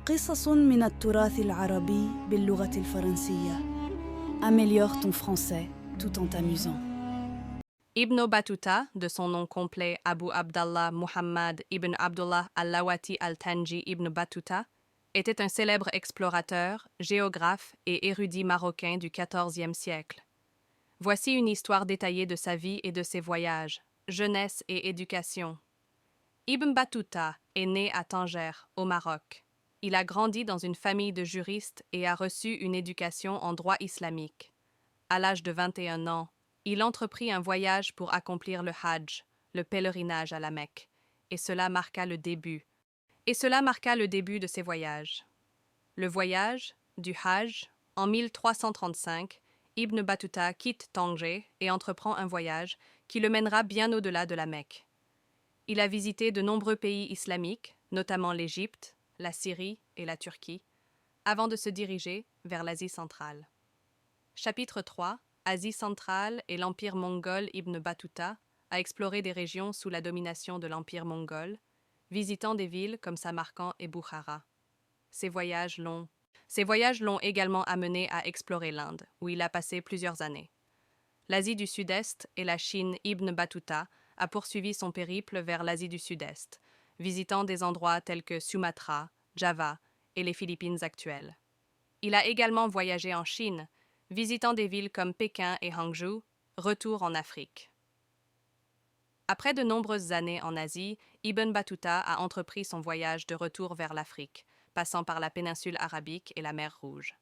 قصص من التراث العربي باللغة الفرنسية. Améliore ton français tout en t'amusant. Ibn Battuta, de son nom complet Abu Abdallah Muhammad ibn Abdullah al-Lawati al-Tanji ibn Battuta, était un célèbre explorateur, géographe et érudit marocain du XIVe siècle. Voici une histoire détaillée de sa vie et de ses voyages, jeunesse et éducation. Ibn Battuta est né à Tanger, au Maroc. Il a grandi dans une famille de juristes et a reçu une éducation en droit islamique. À l'âge de 21 ans, il entreprit un voyage pour accomplir le Hajj, le pèlerinage à la Mecque, et cela marqua le début de ses voyages. Le voyage du Hajj, en 1335, Ibn Battuta quitte Tanger et entreprend un voyage qui le mènera bien au-delà de la Mecque. Il a visité de nombreux pays islamiques, notamment l'Égypte, la Syrie et la Turquie, avant de se diriger vers l'Asie centrale. Chapitre 3. Asie centrale et l'Empire mongol. Ibn Battuta a exploré des régions sous la domination de l'Empire mongol, visitant des villes comme Samarcande et Bukhara. Ces voyages l'ont également amené à explorer l'Inde, où il a passé plusieurs années. L'Asie du Sud-Est et la Chine. Ibn Battuta a poursuivi son périple vers l'Asie du Sud-Est, visitant des endroits tels que Sumatra, Java et les Philippines actuelles. Il a également voyagé en Chine, visitant des villes comme Pékin et Hangzhou, retour en Afrique. Après de nombreuses années en Asie, Ibn Battuta a entrepris son voyage de retour vers l'Afrique, passant par la péninsule arabique et la mer Rouge.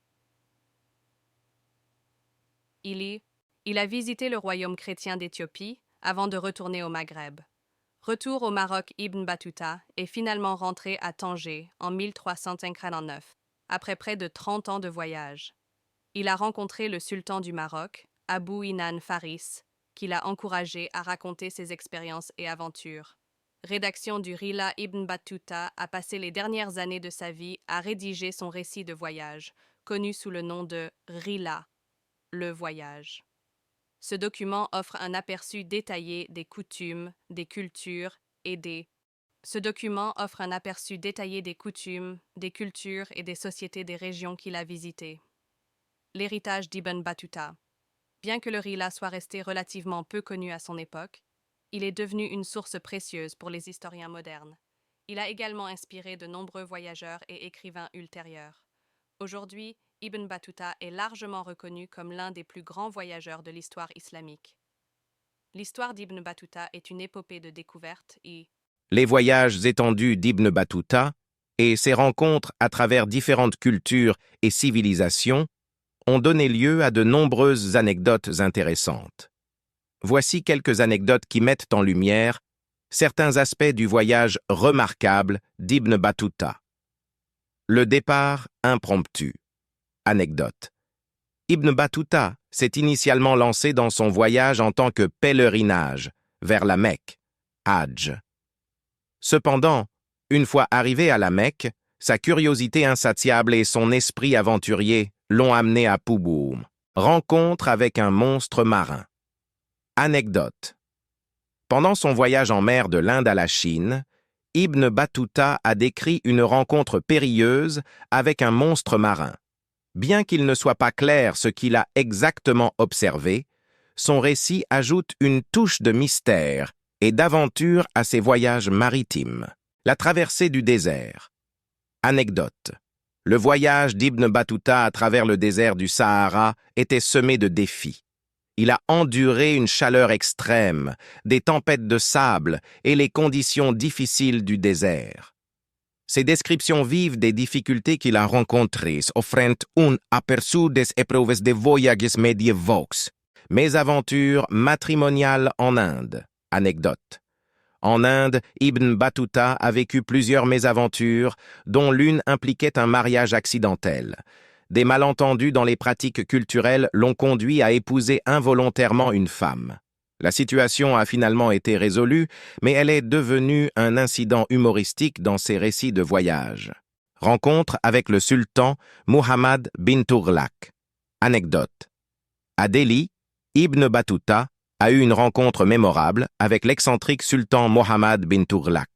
Il a visité le royaume chrétien d'Éthiopie avant de retourner au Maghreb. Retour au Maroc. Ibn Battuta est finalement rentré à Tanger en 1359, après près de 30 ans de voyage. Il a rencontré le sultan du Maroc, Abou Inan Faris, qui l'a encouragé à raconter ses expériences et aventures. Rédaction du Rihla. Ibn Battuta a passé les dernières années de sa vie à rédiger son récit de voyage, connu sous le nom de Rihla, le voyage. Ce document offre un aperçu détaillé des coutumes, des cultures et des sociétés des régions qu'il a visitées. L'héritage d'Ibn Battuta. Bien que le Rihla soit resté relativement peu connu à son époque, il est devenu une source précieuse pour les historiens modernes. Il a également inspiré de nombreux voyageurs et écrivains ultérieurs. Aujourd'hui, Ibn Battuta est largement reconnu comme l'un des plus grands voyageurs de l'histoire islamique. L'histoire d'Ibn Battuta est une épopée de découverte et Les voyages étendus d'Ibn Battuta et ses rencontres à travers différentes cultures et civilisations ont donné lieu à de nombreuses anecdotes intéressantes. Voici quelques anecdotes qui mettent en lumière certains aspects du voyage remarquable d'Ibn Battuta. Le départ impromptu. Anecdote. Ibn Battuta s'est initialement lancé dans son voyage en tant que pèlerinage vers la Mecque, Hajj. Cependant, une fois arrivé à la Mecque, sa curiosité insatiable et son esprit aventurier l'ont amené à Pouboum, rencontre avec un monstre marin. Anecdote. Pendant son voyage en mer de l'Inde à la Chine, Ibn Battuta a décrit une rencontre périlleuse avec un monstre marin. Bien qu'il ne soit pas clair ce qu'il a exactement observé, son récit ajoute une touche de mystère et d'aventure à ses voyages maritimes. La traversée du désert. Anecdote. Le voyage d'Ibn Battuta à travers le désert du Sahara était semé de défis. Il a enduré une chaleur extrême, des tempêtes de sable et les conditions difficiles du désert. Ces descriptions vives des difficultés qu'il a rencontrées offrent un aperçu des épreuves de voyages médiévaux. Mésaventures matrimoniales en Inde. Anecdote. En Inde, Ibn Battuta a vécu plusieurs mésaventures, dont l'une impliquait un mariage accidentel. Des malentendus dans les pratiques culturelles l'ont conduit à épouser involontairement une femme. La situation a finalement été résolue, mais elle est devenue un incident humoristique dans ses récits de voyage. Rencontre avec le sultan Muhammad bin Tughlaq. Anecdote. À Delhi, Ibn Battuta a eu une rencontre mémorable avec l'excentrique sultan Muhammad bin Tughlaq.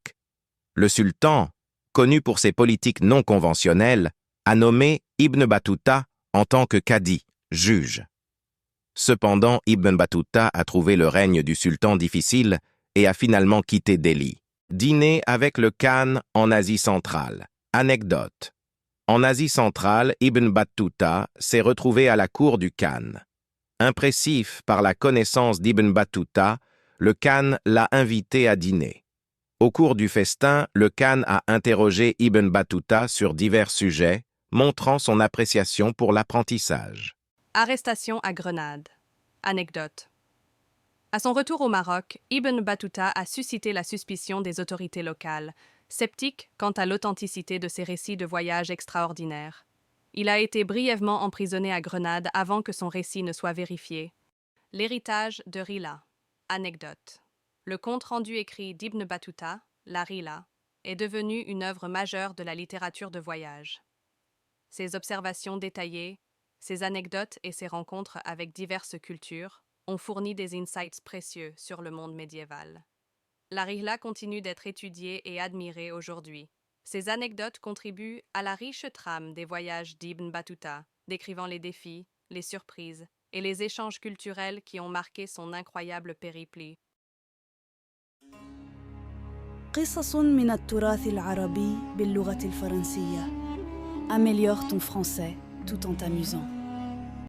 Le sultan, connu pour ses politiques non conventionnelles, a nommé Ibn Battuta en tant que cadi, juge. Cependant, Ibn Battuta a trouvé le règne du sultan difficile et a finalement quitté Delhi. Dîner avec le Khan en Asie centrale. Anecdote. En Asie centrale, Ibn Battuta s'est retrouvé à la cour du Khan. Impressif par la connaissance d'Ibn Battuta, le Khan l'a invité à dîner. Au cours du festin, le Khan a interrogé Ibn Battuta sur divers sujets, montrant son appréciation pour l'apprentissage. Arrestation à Grenade. Anecdote. À son retour au Maroc, Ibn Battuta a suscité la suspicion des autorités locales, sceptiques quant à l'authenticité de ses récits de voyages extraordinaires. Il a été brièvement emprisonné à Grenade avant que son récit ne soit vérifié. L'héritage de Rila. Anecdote. Le compte-rendu écrit d'Ibn Battuta, la Rila, est devenu une œuvre majeure de la littérature de voyage. Ses observations détaillées, ses anecdotes et ses rencontres avec diverses cultures ont fourni des insights précieux sur le monde médiéval. La Rihla continue d'être étudiée et admirée aujourd'hui. Ces anecdotes contribuent à la riche trame des voyages d'Ibn Battuta, décrivant les défis, les surprises et les échanges culturels qui ont marqué son incroyable périple. قصص من التراث العربي باللغة الفرنسية. Améliore ton français tout en t'amusant.